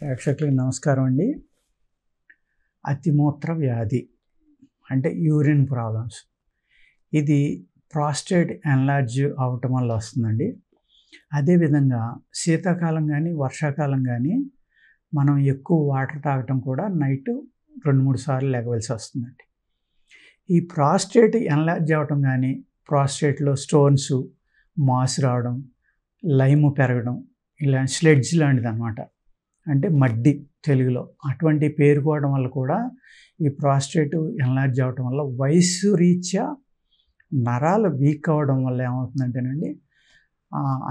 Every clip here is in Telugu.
ప్రేక్షకులకు నమస్కారం అండి. అతిమూత్ర వ్యాధి అంటే యూరిన్ ప్రాబ్లమ్స్. ఇది ప్రాస్టేట్ ఎన్లార్జ్ అవ్వటం వల్ల వస్తుందండి. అదేవిధంగా శీతాకాలం కానీ వర్షాకాలం కానీ మనం ఎక్కువ వాటర్ తాగటం కూడా నైట్ 2-3 సార్లు లెగవలసి వస్తుందండి. ఈ ప్రాస్టేట్ ఎన్లార్జ్ అవ్వటం కానీ ప్రాస్టేట్లో స్టోన్స్, మాస్ రావడం, లైము పెరగడం, ఇలా స్లెడ్జ్ లాంటిది అనమాట. అంటే మడ్డి తెలుగులో. అటువంటి పేరుకోవడం వల్ల కూడా ఈ ప్రాస్టేట్ ఎన్లార్జ్ అవ్వటం వల్ల వయస్సు రీత్యా నరాలు వీక్ అవ్వడం వల్ల ఏమవుతుందంటేనండి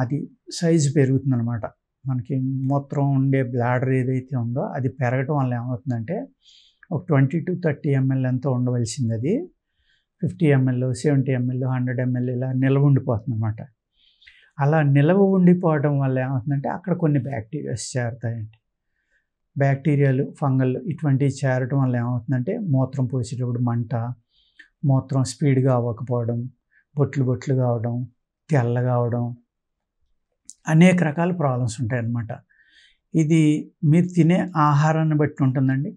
అది సైజు పెరుగుతుందనమాట. మనకి మూత్రం ఉండే బ్లాడర్ ఏదైతే ఉందో అది పెరగటం వల్ల ఏమవుతుందంటే ఒక 20-30 ml ఎంతో ఉండవలసింది అది 50 ml, 70 ml, 100 ml ఇలా నిల్వ ఉండిపోతుంది అనమాట. అలా నిల్వ ఉండిపోవడం వల్ల ఏమవుతుందంటే అక్కడ కొన్ని బ్యాక్టీరియాస్ చేరుతాయండి. బ్యాక్టీరియాలు, ఫంగల్ ఇటువంటివి చేరటం వల్ల ఏమవుతుందంటే మూత్రం పోసేటప్పుడు మంట, మూత్రం స్పీడ్గా అవ్వకపోవడం, బొట్లు కావడం, తెల్లగా అవడం, అనేక రకాల ప్రాబ్లమ్స్ ఉంటాయన్నమాట. ఇది మీరు తినే ఆహారాన్ని బట్టి ఉంటుందండి.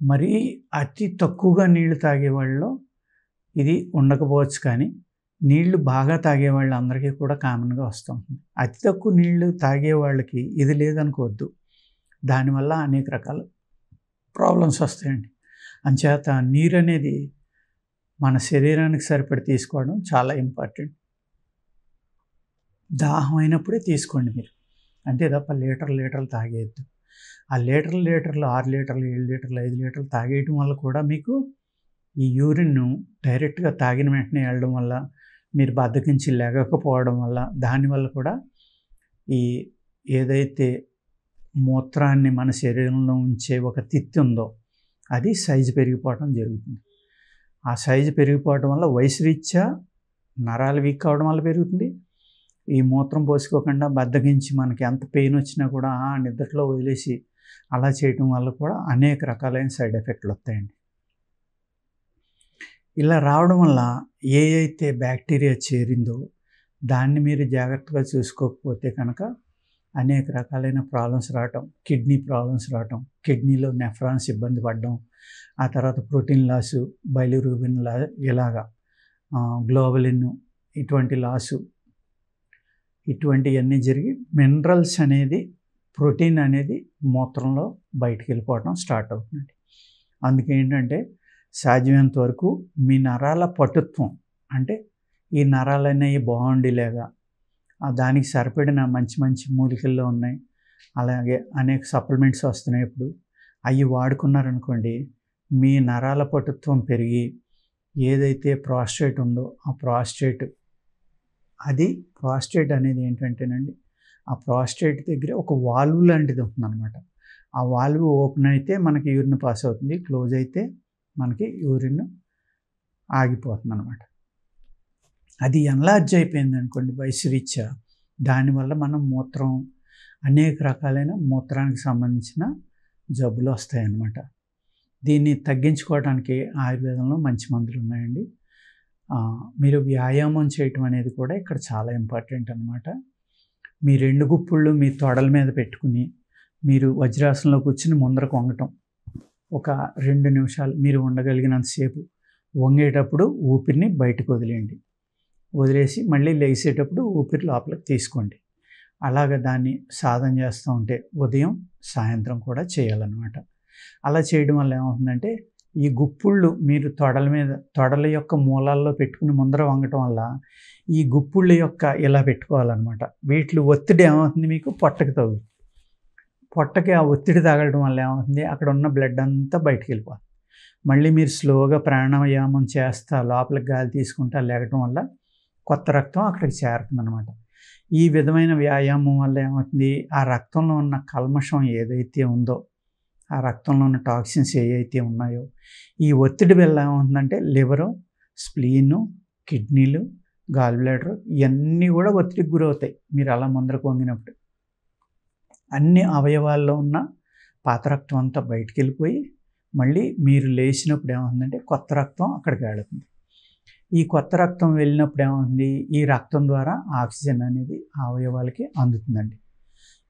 మరీ అతి తక్కువగా నీళ్లు తాగే వాళ్ళలో ఇది ఉండకపోవచ్చు, కానీ నీళ్లు బాగా తాగే వాళ్ళందరికీ కూడా కామన్గా వస్తుంది. అతి తక్కువ నీళ్లు తాగే వాళ్ళకి ఇది లేదనుకోవద్దు. దానివల్ల అనేక రకాల ప్రాబ్లమ్స్ వస్తాయండి. అంచేత నీరు అనేది మన శరీరానికి సరిపడి తీసుకోవడం చాలా ఇంపార్టెంట్. దాహం అయినప్పుడే తీసుకోండి మీరు, అంతే తప్ప లీటర్లు తాగేయద్దు. ఆ లీటర్లు 6 లీటర్లు, 7 లీటర్లు, 5 లీటర్లు తాగేయటం వల్ల కూడా మీకు ఈ యూరిన్ను డైరెక్ట్గా తాగిన వెంటనే వెళ్ళడం వల్ల, మీరు బద్ధకించి లేగకపోవడం వల్ల, దానివల్ల కూడా ఈ ఏదైతే మూత్రాన్ని మన శరీరంలో ఉంచే ఒక తిత్తి ఉందో అది సైజు పెరిగిపోవడం జరుగుతుంది. ఆ సైజు పెరిగిపోవడం వల్ల వయసు రీత్యా నరాలు వీక్ అవడం వల్ల పెరుగుతుంది. ఈ మూత్రం పోసుకోకుండా బద్ధకించి మనకి ఎంత పెయిన్ వచ్చినా కూడా నిద్రలో వదిలేసి అలా చేయటం వల్ల కూడా అనేక రకాలైన సైడ్ ఎఫెక్ట్లు వస్తాయండి. ఇలా రావడం వల్ల ఏ అయితే బ్యాక్టీరియా చేరిందో దాన్ని మీరు జాగ్రత్తగా చూసుకోకపోతే కనుక అనేక రకాలైన ప్రాబ్లమ్స్ రావటం, కిడ్నీ ప్రాబ్లమ్స్ రావటం, కిడ్నీలో నెఫ్రాన్స్ ఇబ్బంది పడడం, ఆ తర్వాత ప్రోటీన్ లాసు, బైలిరూబిన్ ఇలాగా గ్లోబలిన్ ఇటువంటి లాసు, ఇటువంటివన్నీ జరిగి మినరల్స్ అనేది, ప్రోటీన్ అనేది మూత్రంలో బయటికి వెళ్ళిపోవడం స్టార్ట్ అవుతుంది. అందుకే ఏంటంటే సాధ్యమైనంత వరకు మీ నరాల పటుత్వం, అంటే ఈ నరాలు అనేవి బాగుండేలాగా దానికి సరిపడిన మంచి మూలికల్లో ఉన్నాయి, అలాగే అనేక సప్లిమెంట్స్ వస్తున్నాయి. ఇప్పుడు అవి వాడుకున్నారనుకోండి, మీ నరాల పటుత్వం పెరిగి ఏదైతే ప్రాస్టేట్ ఉందో ఆ ప్రాస్టేట్ అనేది ఏంటంటేనండి, ఆ ప్రాస్టేట్ దగ్గర ఒక వాల్వ్ లాంటిది ఉంటుందన్నమాట. ఆ వాల్వ్ ఓపెన్ అయితే మనకి యూరిన్ పాస్ అవుతుంది, క్లోజ్ అయితే మనకి యూరిన్ ఆగిపోతుంది అనమాట. అది ఎన్లార్జ్ అయిపోయింది అనుకోండి వయసు రీత్యా, దానివల్ల మనం మూత్రం అనేక రకాలైన మూత్రానికి సంబంధించిన జబ్బులు వస్తాయన్నమాట. దీన్ని తగ్గించుకోవడానికి ఆయుర్వేదంలో మంచి మందులు ఉన్నాయండి. మీరు వ్యాయామం చేయటం అనేది కూడా ఇక్కడ చాలా ఇంపార్టెంట్ అనమాట. మీ 2 గుప్పుళ్ళు మీ తొడల మీద పెట్టుకుని మీరు వజ్రాసనంలో కూర్చుని ముందరకు వంగటం, ఒక 2 నిమిషాలు మీరు ఉండగలిగినంతసేపు వంగేటప్పుడు ఊపిరిని బయటకు వదిలేసి మళ్ళీ లేచేటప్పుడు ఊపిరి లోపలికి తీసుకోండి. అలాగ దాన్ని సాధన చేస్తూ ఉంటే ఉదయం సాయంత్రం కూడా చేయాలన్నమాట. అలా చేయడం వల్ల ఏమవుతుందంటే ఈ గుప్పుళ్ళు మీరు తొడల యొక్క మూలాల్లో పెట్టుకుని ముందర వంగటం వల్ల ఈ గుప్పుళ్ళ యొక్క ఇలా పెట్టుకోవాలన్నమాట. వీటి ఒత్తిడి ఏమవుతుంది, మీకు పొట్టకి తగులుతుంది. పొట్టకి ఆ ఒత్తిడి తగలడం వల్ల ఏమవుతుంది, అక్కడ ఉన్న బ్లడ్ అంతా బయటికి వెళ్ళిపోతుంది. మళ్ళీ మీరు స్లోగా ప్రాణాయామం చేస్తా లోపలికి గాలి తీసుకుంటా లేగటం వల్ల కొత్త రక్తం అక్కడికి చేరుతుంది అనమాట. ఈ విధమైన వ్యాయామం వల్ల ఏమవుతుంది, ఆ రక్తంలో ఉన్న కల్మషం ఏదైతే ఉందో, ఆ రక్తంలో ఉన్న టాక్సిన్స్ ఏవైతే ఉన్నాయో, ఈ ఒత్తిడి వల్ల ఏమవుతుందంటే లివరు, స్ప్లీను, కిడ్నీలు, గాల్ బ్లాడర్ ఇవన్నీ కూడా ఒత్తిడికి గురవుతాయి. మీరు అలా ముందరకు వంగినప్పుడు అన్ని అవయవాల్లో ఉన్న పాత రక్తం అంతా బయటికి వెళ్ళిపోయి మళ్ళీ మీరు లేచినప్పుడు ఏమవుతుందంటే కొత్త రక్తం అక్కడికి వెళుతుంది. ఈ కొత్త రక్తం వెళ్ళినప్పుడు ఏమవుతుంది, ఈ రక్తం ద్వారా ఆక్సిజన్ అనేది అవయవాలకి అందుతుందండి.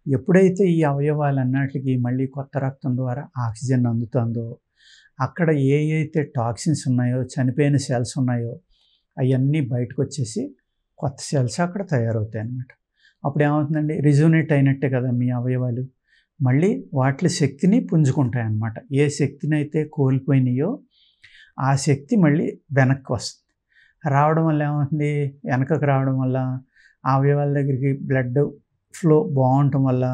ఎప్పుడైతే ఈ అవయవాలన్నిటికి మళ్ళీ కొత్త రక్తం ద్వారా ఆక్సిజన్ అందుతుందో, అక్కడ అయితే టాక్సిన్స్ ఉన్నాయో, చనిపోయిన సెల్స్ ఉన్నాయో అవన్నీ బయటకొచ్చేసి కొత్త సెల్స్ అక్కడ తయారవుతాయి అన్నమాట. అప్పుడు ఏమవుతుందండి, రిజోనేట్ అయినట్టే కదా మీ అవయవాలు. మళ్ళీ వాటి శక్తిని పుంజుకుంటాయి అన్నమాట. ఏ శక్తిని అయితే కోల్పోయినాయో ఆ శక్తి మళ్ళీ వెనక్కి వస్తుంది. రావడం వల్ల ఏమవుతుంది, వెనకకు రావడం వల్ల ఆ అవయవాల దగ్గరికి బ్లడ్ ఫ్లో బాగుండటం వల్ల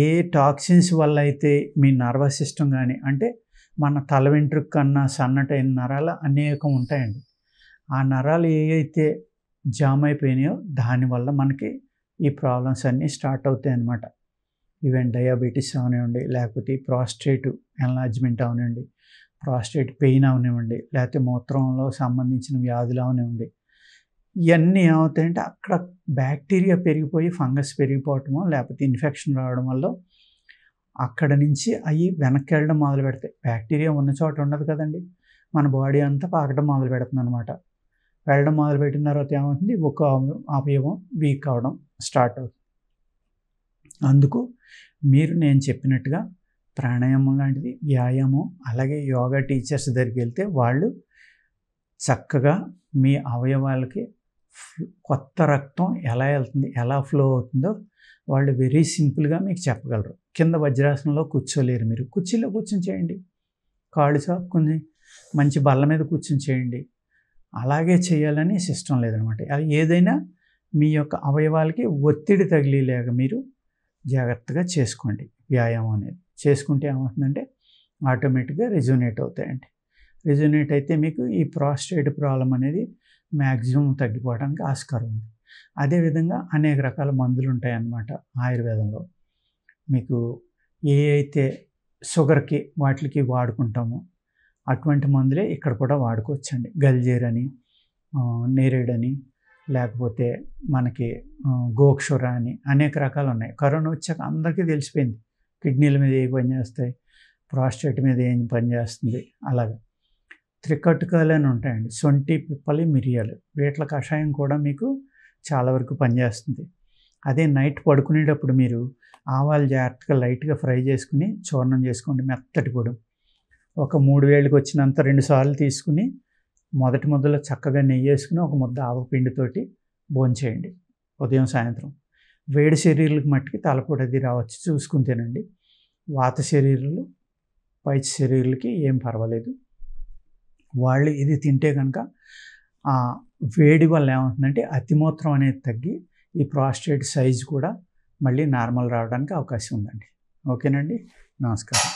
ఏ టాక్సిన్స్ వల్ల అయితే మీ నర్వస్ సిస్టమ్ కానీ, అంటే మన తల వెంట్రుక కన్నా సన్నటైన నరాలు అనేకం ఉంటాయండి. ఆ నరాలు అయితే జామ్ అయిపోయినాయో దానివల్ల మనకి ఈ ప్రాబ్లమ్స్ అన్నీ స్టార్ట్ అవుతాయి అన్నమాట. ఈవెన్ డయాబెటీస్ అవనివ్వండి, లేకపోతే ప్రాస్టేట్ ఎన్లార్జ్మెంట్ అవనివ్వండి, ప్రాస్టేట్ పెయిన్ అవనివ్వండి, లేకపోతే మూత్రంలో సంబంధించిన వ్యాధులు అవనివ్వండి. ఇవన్నీ ఏమవుతాయంటే అక్కడ బ్యాక్టీరియా పెరిగిపోయి ఫంగస్ పెరిగిపోవటమో లేకపోతే ఇన్ఫెక్షన్ రావడం వల్ల అక్కడ నుంచి అవి వెనక్కి వెళ్ళడం మొదలు పెడతాయి. బ్యాక్టీరియా ఉన్న చోట ఉండదు కదండి, మన బాడీ అంతా పాకడం మొదలు పెడుతుంది అనమాట. వెళ్ళడం మొదలుపెట్టిన తర్వాత ఏమవుతుంది, ఒక అవయవం వీక్ అవడం స్టార్ట్ అవుతుంది. అందుకు మీరు నేను చెప్పినట్టుగా ప్రాణాయామం లాంటిది, వ్యాయామం, అలాగే యోగా టీచర్స్ దగ్గరికి వెళ్తే వాళ్ళు చక్కగా మీ అవయవాలకి కొత్త రక్తం ఎలా వెళ్తుంది, ఎలా ఫ్లో అవుతుందో వాళ్ళు వెరీ సింపుల్గా మీకు చెప్పగలరు. కింద వజ్రాసనంలో కూర్చోలేరు, మీరు కుర్చీలో కూర్చొని చేయండి, కాళ్ళు చాపుకొని మంచి బల్ల మీద కూర్చొని చేయండి. అలాగే చేయాలని సిస్టమ్ లేదనమాట. ఏదైనా మీ యొక్క అవయవాలకి ఒత్తిడి తగిలేలాగా మీరు జాగ్రత్తగా చేసుకోండి. వ్యాయామం అనేది చేసుకుంటే ఏమవుతుందంటే ఆటోమేటిక్గా రెజోనేట్ అవుతాయండి. రెజోనేట్ అయితే మీకు ఈ ప్రాస్టేట్ ప్రాబ్లం అనేది మ్యాక్సిమం తగ్గిపోవడానికి ఆస్కారం ఉంది. అదేవిధంగా అనేక రకాల మందులు ఉంటాయన్నమాట ఆయుర్వేదంలో. మీకు అయితే షుగర్కి వాటికి వాడుకుంటామో అటువంటి మందులే ఇక్కడ కూడా వాడుకోవచ్చండి. గల్జేరని, నేరేడని, లేకపోతే మనకి గోక్షుర అని అనేక రకాలు ఉన్నాయి. కరోనా వచ్చాక అందరికీ తెలిసిపోయింది కిడ్నీల మీద ఏ పని చేస్తాయి, ప్రాస్టేట్ మీద ఏం పని చేస్తుంది. అలాగే త్రికటుకాలు అని ఉంటాయండి, సొంటి, పిప్పలి, మిరియాలు, వీట్ల కషాయం కూడా మీకు చాలా వరకు పనిచేస్తుంది. అదే నైట్ పడుకునేటప్పుడు మీరు ఆవాలు జాగ్రత్తగా లైట్గా ఫ్రై చేసుకుని చూర్ణం చేసుకోండి, మెత్తటి పొడి. ఒక 3 వేళ్ళకి వచ్చినంత 2 సార్లు తీసుకుని మొదటి ముద్దలో చక్కగా నెయ్యి వేసుకుని ఒక ముద్ద ఆవపిండితోటి భోంచేయండి ఉదయం సాయంత్రం. వేడి శరీరాలకు మట్టుకి తలపోటు అది రావచ్చు, చూసుకుని తినండి. వాత శరీరాలు, పైచ శరీరాలకి ఏం పర్వాలేదు. వాళ్ళు ఇది తింటే కనుక వేడి వల్ల ఏమవుతుందంటే అతిమూత్రం అనేది తగ్గి ఈ ప్రాస్టేట్ సైజు కూడా మళ్ళీ నార్మల్ రావడానికి అవకాశం ఉందండి. ఓకేనండి, నమస్కారం.